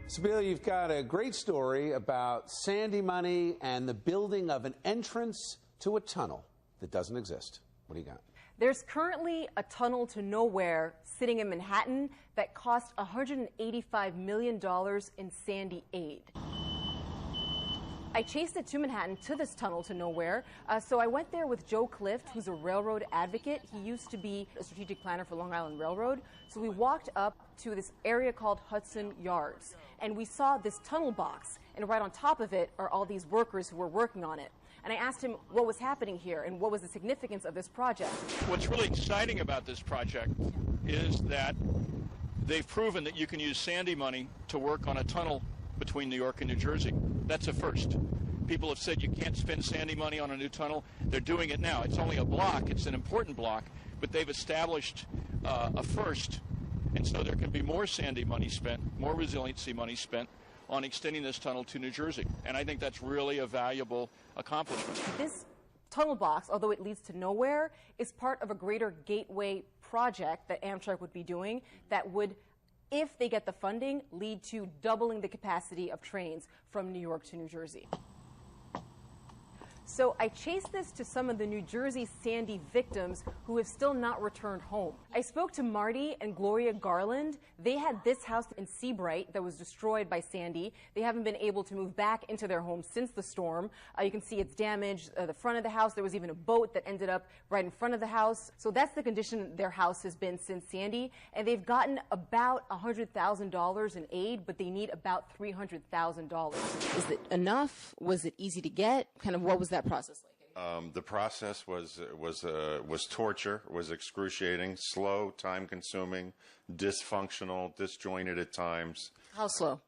Sabila, you've got a great story about Sandy money and the building of an entrance to a tunnel that doesn't exist. What do you got? There's currently a tunnel to nowhere sitting in Manhattan that cost $185 million in Sandy aid. I chased it to Manhattan, to this tunnel to nowhere. So I went there with Joe Clift, who's a railroad advocate. He used to be a strategic planner for Long Island Railroad. So we walked up to this area called Hudson Yards, and we saw this tunnel box, and right on top of it are all these workers who were working on it. And I asked him what was happening here and what was the significance of this project. What's really exciting about this project is that they've proven that you can use Sandy money to work on a tunnel between New York and New Jersey. That's a first. People have said you can't spend Sandy money on a new tunnel. They're doing it now. It's only a block. It's an important block, but they've established a first. And so there can be more Sandy money spent, more resiliency money spent on extending this tunnel to New Jersey. And I think that's really a valuable accomplishment. This tunnel box, although it leads to nowhere, is part of a greater gateway project that Amtrak would be doing that would, if they get the funding, lead to doubling the capacity of trains from New York to New Jersey. So I chased this to some of the New Jersey Sandy victims who have still not returned home. I spoke to Marty and Gloria Garland. They had this house in Seabright that was destroyed by Sandy. They haven't been able to move back into their home since the storm. You can see it's damaged, the front of the house. There was even a boat that ended up right in front of the house. So that's the condition their house has been since Sandy. And they've gotten about $100,000 in aid, but they need about $300,000. Is it enough? Was it easy to get? Kind of what was that process like? The process was torture, was excruciating, slow, time-consuming, dysfunctional, disjointed at times. How slow?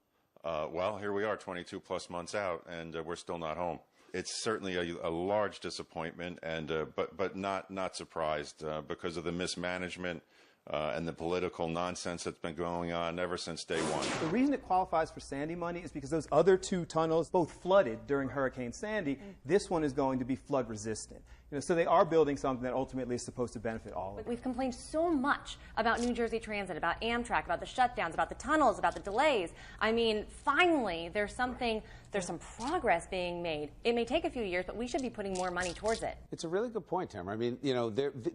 Well, here we are 22-plus months out, and we're still not home. It's certainly a large disappointment, and but not surprised because of the mismanagement and the political nonsense that's been going on ever since day one. The reason it qualifies for Sandy money is because those other two tunnels both flooded during Hurricane Sandy. This one is going to be flood resistant. So they are building something that ultimately is supposed to benefit all of us. We've complained so much about New Jersey Transit, about Amtrak, about the shutdowns, about the tunnels, about the delays. I mean, finally, there's some progress being made. It may take a few years, but we should be putting more money towards it. It's a really good point, Tamara. I mean,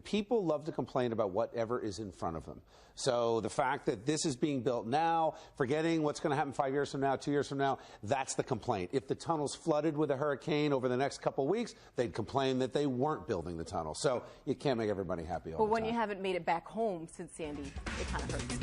people love to complain about whatever is in front of them. So the fact that this is being built now, forgetting what's going to happen 5 years from now, 2 years from now, that's the complaint. If the tunnel's flooded with a hurricane over the next couple of weeks, they'd complain that they weren't building the tunnel. So you can't make everybody happy all the time. But when you haven't made it back home since Sandy, it kind of hurts.